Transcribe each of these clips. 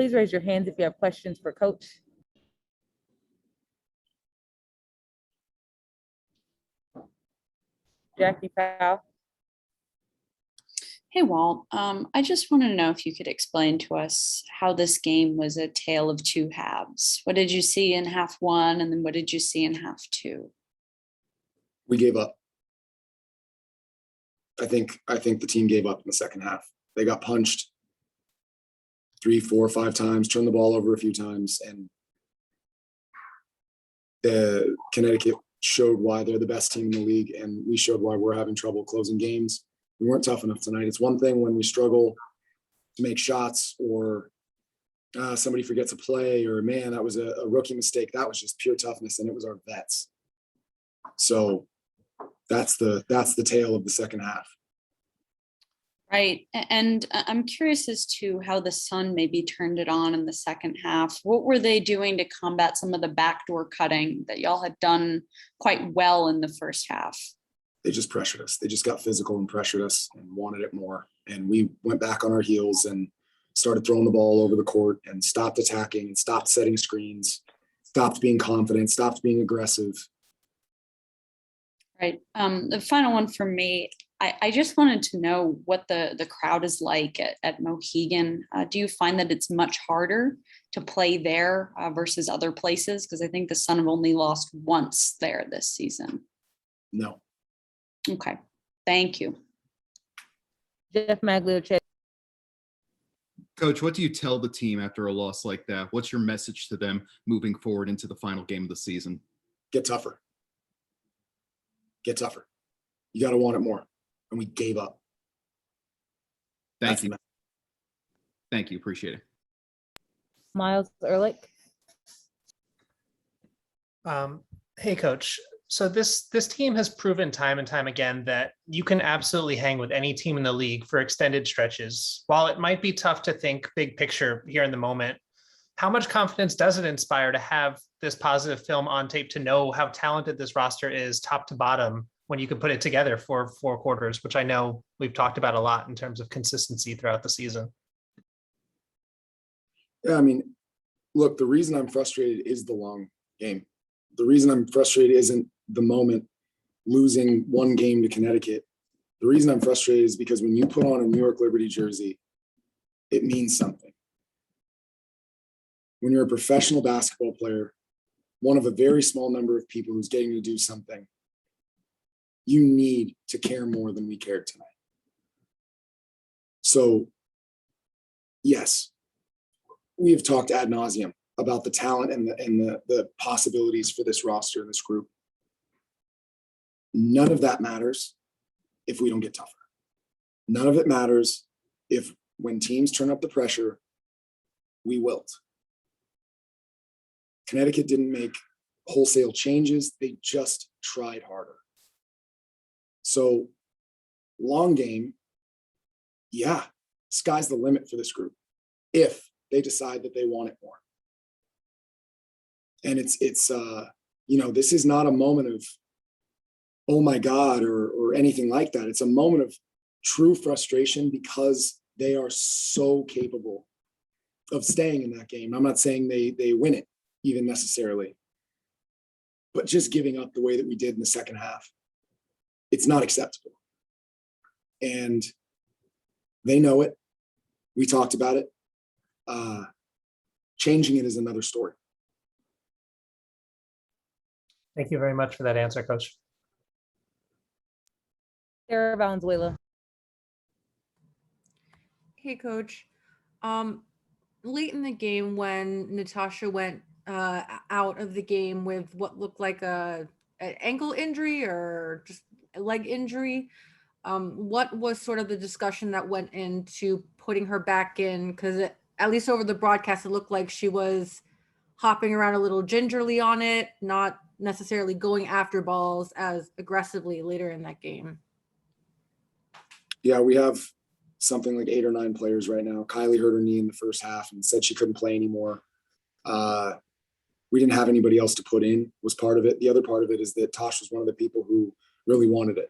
Please raise your hands if you have questions for Coach. Jackie Powell. Hey, Walt. I just wanted to know if you could explain to us how this game was a tale of two halves. What did you see in half one, and then what did you see in half two? We gave up. I think the team gave up in the second half. They got punched 3, 4, 5 times, turned the ball over a few times, and the Connecticut showed why they're the best team in the league, and we showed why we're having trouble closing games. We weren't tough enough tonight. It's one thing when we struggle to make shots, or somebody forgets a play, or man, that was a rookie mistake. That was just pure toughness, and it was our vets. So that's the tale of the second half. Right. And I'm curious as to how the Sun maybe turned it on in the second half. What were they doing to combat some of the backdoor cutting that y'all had done quite well in the first half? They just pressured us. They just got physical and pressured us and wanted it more. And we went back on our heels and started throwing the ball over the court and stopped attacking and stopped setting screens, stopped being confident, stopped being aggressive. Right. The final one for me, I just wanted to know what the crowd is like at Mohegan. Do you find that it's much harder to play there versus other places? Because I think the Sun have only lost once there this season. No. Okay. Thank you. Jeff Maglio. Coach, what do you tell the team after a loss like that? What's your message to them moving forward into the final game of the season? Get tougher. Get tougher. You got to want it more. And we gave up. Thank you. Thank you. Appreciate it. Miles Ehrlich. Hey, Coach. So this team has proven time and time again that you can absolutely hang with any team in the league for extended stretches. While it might be tough to think big picture here in the moment, how much confidence does it inspire to have this positive film on tape to know how talented this roster is top to bottom when you can put it together for 4 quarters, which I know we've talked about a lot in terms of consistency throughout the season? Yeah, I mean, look, the reason I'm frustrated is the long game. The reason I'm frustrated isn't the moment losing one game to Connecticut. The reason I'm frustrated is because when you put on a New York Liberty jersey, it means something. When you're a professional basketball player, one of a very small number of people who's getting to do something, you need to care more than we cared tonight. So, yes, we have talked ad nauseum about the talent and the possibilities for this roster and this group. None of that matters if we don't get tougher. None of it matters if when teams turn up the pressure, we wilt. Connecticut didn't make wholesale changes. They just tried harder. So long game, yeah, sky's the limit for this group if they decide that they want it more. And it's this is not a moment of, oh my God, or anything like that. It's a moment of true frustration because they are so capable of staying in that game. I'm not saying they win it even necessarily, but just giving up the way that we did in the second half, it's not acceptable. And they know it. We talked about it. Changing it is another story. Thank you very much for that answer, Coach. Sarah Valenzuela. Hey, Coach. Late in the game when Natasha went out of the game with what looked like an ankle injury or just a leg injury, what was sort of the discussion that went into putting her back in? Because at least over the broadcast, it looked like she was hopping around a little gingerly on it, not necessarily going after balls as aggressively later in that game. Yeah, we have something like 8 or 9 players right now. Kylie hurt her knee in the first half and said she couldn't play anymore. We didn't have anybody else to put in, was part of it. The other part of it is that Tosh was one of the people who really wanted it,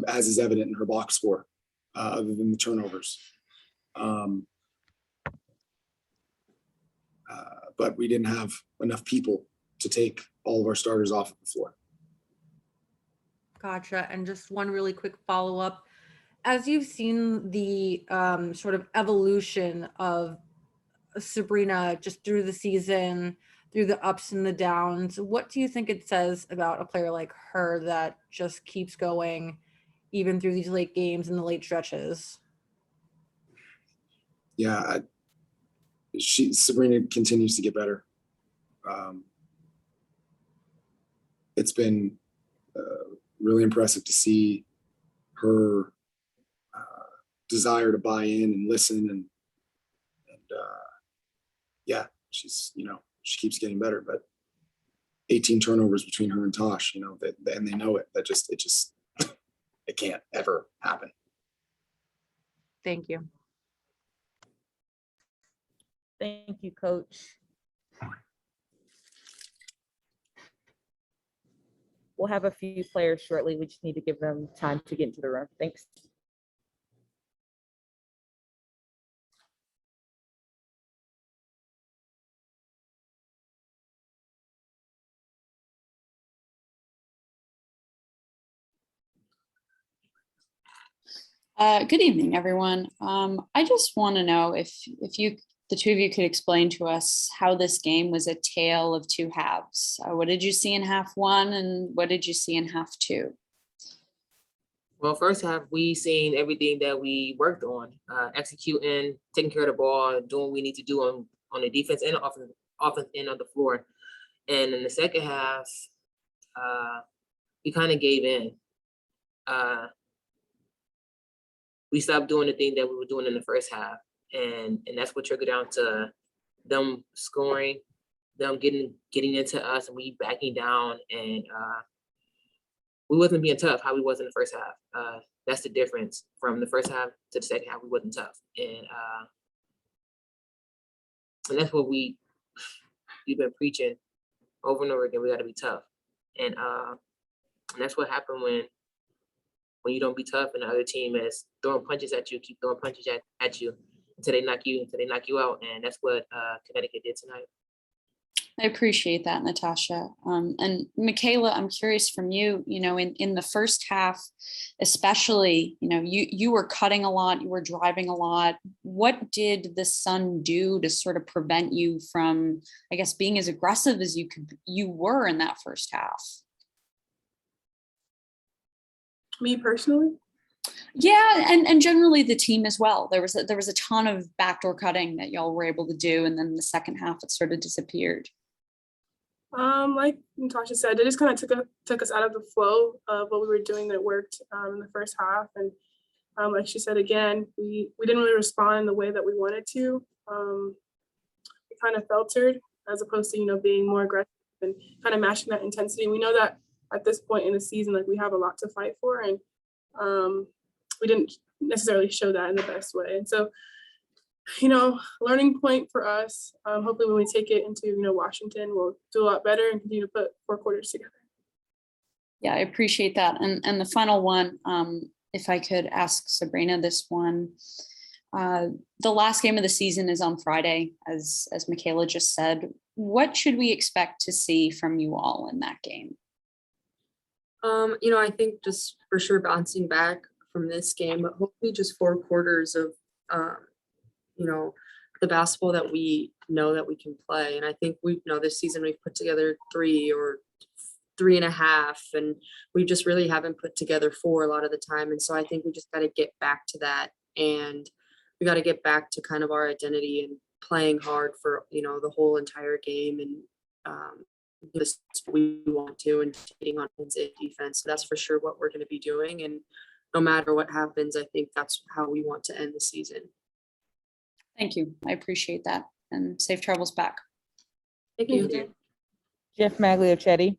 as is evident in her box score, other than the turnovers. but we didn't have enough people to take all of our starters off of the floor. Gotcha. And just one really quick follow-up. As you've seen the sort of evolution of Sabrina just through the season, through the ups and the downs, what do you think it says about a player like her that just keeps going even through these late games and the late stretches? Yeah, Sabrina continues to get better. It's been really impressive to see her desire to buy in and listen, and yeah, she's, she keeps getting better. But 18 turnovers between her and Tosh, and they know it. It can't ever happen. Thank you. Thank you, Coach. We'll have a few players shortly. We just need to give them time to get into the room. Thanks. Good evening, everyone. I just want to know if the two of you could explain to us how this game was a tale of two halves. What did you see in half one, and what did you see in half two? Well, first half, we seen everything that we worked on, executing, taking care of the ball, doing what we need to do on the defense and the offense end of the floor. And in the second half, we kind of gave in. We stopped doing the thing that we were doing in the first half. And that's what triggered down to them scoring, them getting into us, and we backing down, and we wasn't being tough how we was in the first half. That's the difference from the first half to the second half. We wasn't tough, and that's what we've been preaching over and over again. We got to be tough, and that's what happened when you don't be tough, and the other team is throwing punches at you, keep throwing punches at you until they knock you out, and that's what Connecticut did tonight. I appreciate that, Natasha. And Michaela, I'm curious from you, in the first half, especially, you were cutting a lot, you were driving a lot. What did the Sun do to sort of prevent you from, I guess, being as aggressive as you were in that first half? Me personally? Yeah, and generally the team as well. There was a ton of backdoor cutting that y'all were able to do, and then the second half it sort of disappeared. Like Natasha said, it just kind of took us out of the flow of what we were doing that worked in the first half. And like she said again, we didn't really respond in the way that we wanted to. We kind of faltered as opposed to being more aggressive and kind of matching that intensity. We know that at this point in the season, like, we have a lot to fight for, and we didn't necessarily show that in the best way. And so, learning point for us. Hopefully when we take it into, Washington, we'll do a lot better and continue to put 4 quarters together. Yeah, I appreciate that. And the final one, if I could ask Sabrina this one. The last game of the season is on Friday, as Michaela just said. What should we expect to see from you all in that game? I think just for sure bouncing back from this game, but hopefully just 4 quarters of, the basketball that we know that we can play. And I think this season we've put together 3 or 3.5, and we just really haven't put together 4 a lot of the time. And so I think we just got to get back to that, and we got to get back to kind of our identity and playing hard for, the whole entire game, and this we want to, and hitting on defense. So that's for sure what we're going to be doing. And no matter what happens, I think that's how we want to end the season. Thank you. I appreciate that. And safe travels back. Thank you. Jeff Magliochetti.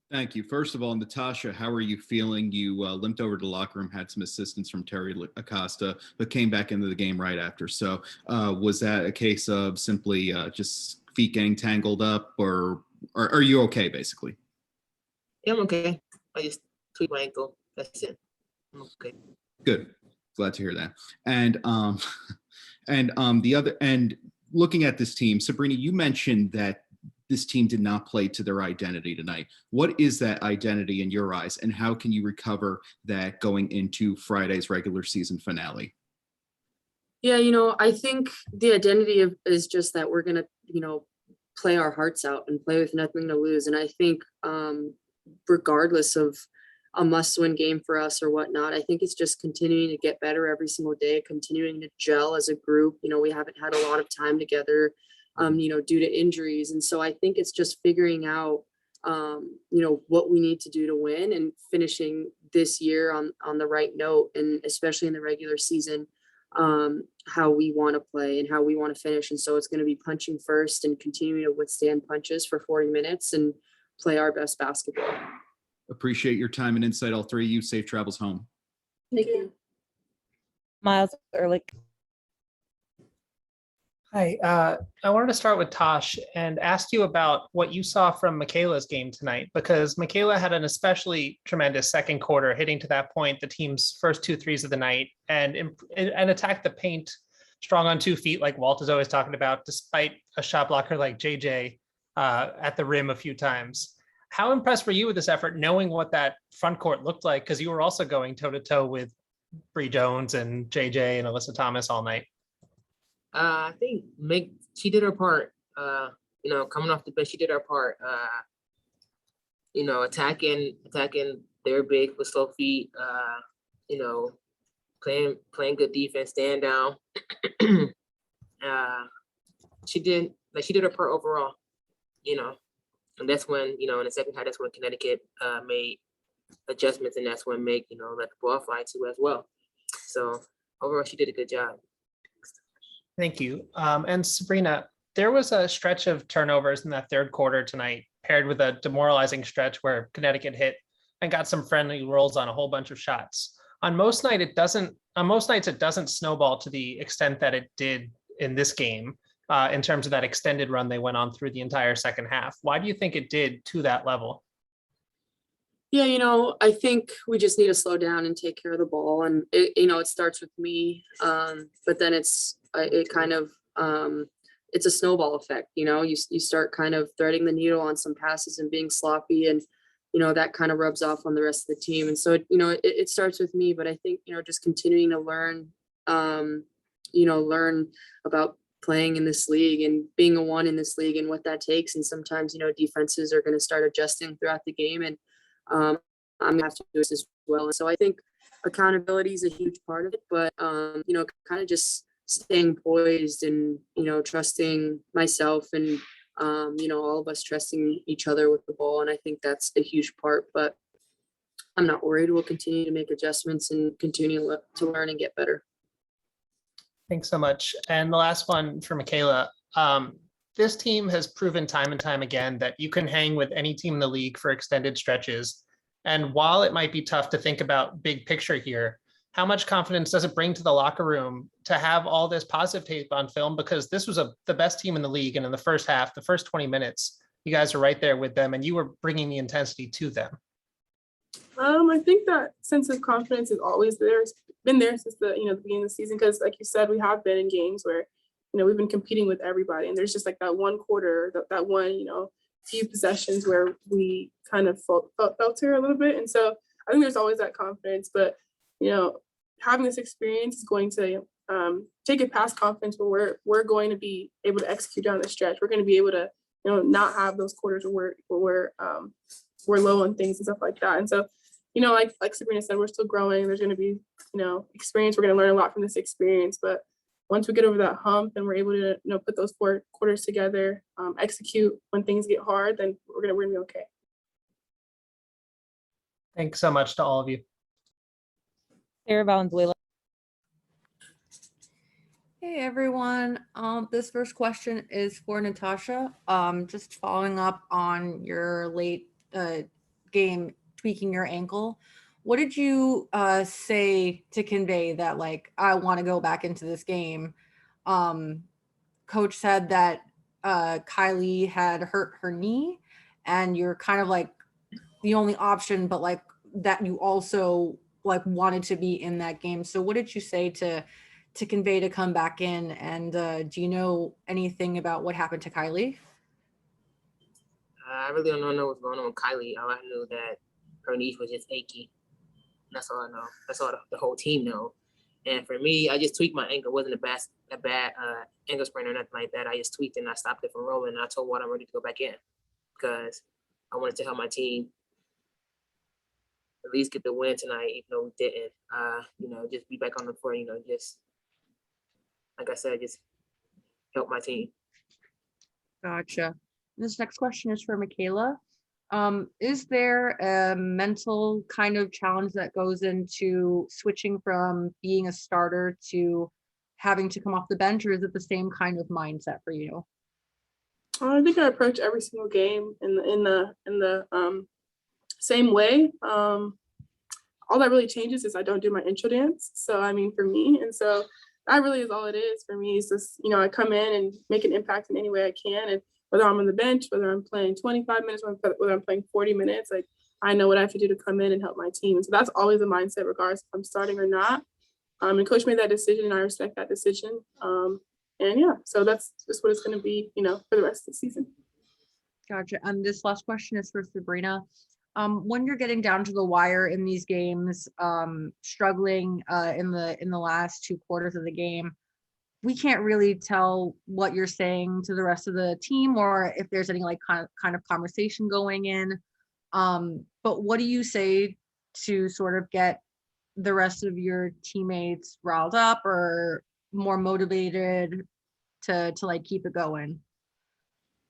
Thank you. First of all, Natasha, how are you feeling? You limped over to the locker room, had some assistance from Terry Acosta, but came back into the game right after. So was that a case of simply just feet getting tangled up, or are you okay, basically? Yeah, I'm okay. I just tweaked my ankle. That's it. I'm okay. Good. Glad to hear that. And looking at this team, Sabrina, you mentioned that this team did not play to their identity tonight. What is that identity in your eyes, and how can you recover that going into Friday's regular season finale? Yeah, I think the identity is just that we're gonna, play our hearts out and play with nothing to lose. And I think regardless of a must-win game for us or whatnot, I think it's just continuing to get better every single day, continuing to gel as a group. We haven't had a lot of time together, due to injuries. And so I think it's just figuring out, what we need to do to win and finishing this year on the right note, and especially in the regular season, how we want to play and how we want to finish. And so it's going to be punching first and continuing to withstand punches for 40 minutes and play our best basketball. Appreciate your time and insight, all three of you. Safe travels home. Thank you. Miles Ehrlich. Hi, I wanted to start with Tosh and ask you about what you saw from Michaela's game tonight, because Michaela had an especially tremendous second quarter, hitting to that point the team's first 2 threes of the night, and attacked the paint strong on 2 feet, like Walt is always talking about, despite a shot blocker like JJ at the rim a few times. How impressed were you with this effort, knowing what that front court looked like? Because you were also going toe to toe with Bree Jones and JJ and Alyssa Thomas all night. I think she did her part. Coming off the bench, she did her part. Attacking their big with slow feet. Playing good defense, stand down. She did her part overall. And that's when in the second half, that's when Connecticut made adjustments, and that's when let the ball fly too as well. So overall, she did a good job. Thank you. And Sabrina, there was a stretch of turnovers in that third quarter tonight, paired with a demoralizing stretch where Connecticut hit and got some friendly rolls on a whole bunch of shots. On most nights, it doesn't snowball to the extent that it did in this game, in terms of that extended run they went on through the entire second half. Why do you think it did to that level? Yeah, I think we just need to slow down and take care of the ball. And it starts with me, but then it's a snowball effect. You start kind of threading the needle on some passes and being sloppy, and that kind of rubs off on the rest of the team. And so it starts with me, but I think just continuing to learn about playing in this league and being a one in this league and what that takes. And sometimes defenses are going to start adjusting throughout the game, and I'm gonna have to do this as well. And so I think accountability is a huge part of it, but kind of just staying poised and trusting myself and all of us trusting each other with the ball. And I think that's a huge part, but I'm not worried. We'll continue to make adjustments and continue to learn and get better. Thanks so much. And the last one for Michaela. This team has proven time and time again that you can hang with any team in the league for extended stretches. And while it might be tough to think about big picture here, how much confidence does it bring to the locker room to have all this positive tape on film? Because this was the best team in the league. And in the first half, the first 20 minutes, you guys are right there with them and you were bringing the intensity to them. I think that sense of confidence is always there. It's been there since the beginning of the season, because like you said, we have been in games where we've been competing with everybody, and there's just like that one quarter, that one few possessions where we kind of falter a little bit. And so I think there's always that confidence, but having this experience is going to take it past confidence, where we're going to be able to execute down the stretch. We're going to be able to not have those quarters where we're low on things and stuff like that. And so like Sabrina said, we're still growing. There's going to be experience. We're going to learn a lot from this experience, but once we get over that hump and we're able to put those 4 quarters together, execute when things get hard, then we're gonna be okay. Thanks so much to all of you. Sarah Valenzuela. Hey everyone. This first question is for Natasha. Just following up on your late game tweaking your ankle. What did you say to convey that, like, I want to go back into this game? Coach said that Kylie had hurt her knee and you're kind of like the only option, but like that you also like wanted to be in that game. So what did you say to to convey to come back in? And do you know anything about what happened to Kylie? I really don't know what's going on with Kylie. All I knew that her knee was just achy. That's all I know. That's all the whole team know. And for me, I just tweaked my ankle. It wasn't a bad ankle sprain or nothing like that. I just tweaked it and I stopped it from rolling. And I told Ward I'm ready to go back in because I wanted to help my team at least get the win tonight, even though we didn't. Just be back on the floor. Just like I said, just help my team. Gotcha. This next question is for Michaela. Is there a mental kind of challenge that goes into switching from being a starter to having to come off the bench, or is it the same kind of mindset for you? I think I approach every single game in the same way. All that really changes is I don't do my intro dance. So I mean, for me, and so that really is all it is for me. Is just I come in and make an impact in any way I can, and whether I'm on the bench, whether I'm playing 25 minutes, whether I'm playing 40 minutes, like I know what I have to do to come in and help my team. And so that's always a mindset, regardless if I'm starting or not. And coach made that decision, and I respect that decision. And yeah, so that's just what it's going to be, for the rest of the season. Gotcha. And this last question is for Sabrina. When you're getting down to the wire in these games, struggling in the last 2 quarters of the game, we can't really tell what you're saying to the rest of the team or if there's any like kind of conversation going in. But what do you say to sort of get the rest of your teammates riled up or more motivated to like keep it going?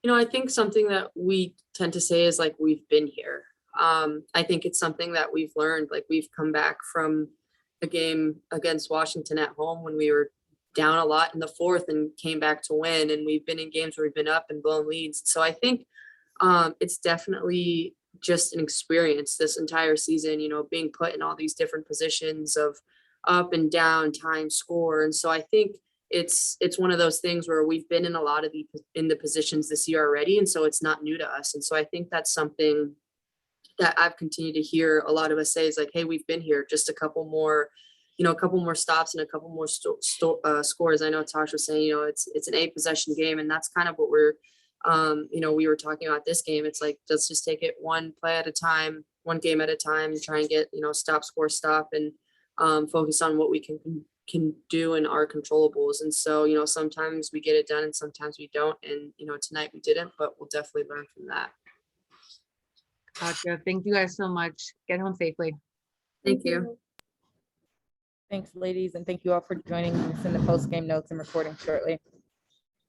I think something that we tend to say is like, we've been here. I think it's something that we've learned. Like, we've come back from a game against Washington at home when we were down a lot in the 4th and came back to win. And we've been in games where we've been up and blown leads. So I think it's definitely just an experience this entire season, being put in all these different positions of up and down, time, score. And so I think it's one of those things where we've been in a lot of the positions this year already. And so it's not new to us. And so I think that's something that I've continued to hear a lot of us say is like, hey, we've been here, just a couple more stops and a couple more scores. I know Tosh was saying, it's an 8-possession game, and that's kind of what we're, we were talking about this game. It's like, let's just take it one play at a time, one game at a time, try and get, stop, score, stop, and focus on what we can do in our controllables. And so, sometimes we get it done and sometimes we don't. And, tonight we didn't, but we'll definitely learn from that. Gotcha. Thank you guys so much. Get home safely. Thank you. Thanks, ladies, and thank you all for joining us in the post-game notes and recording shortly.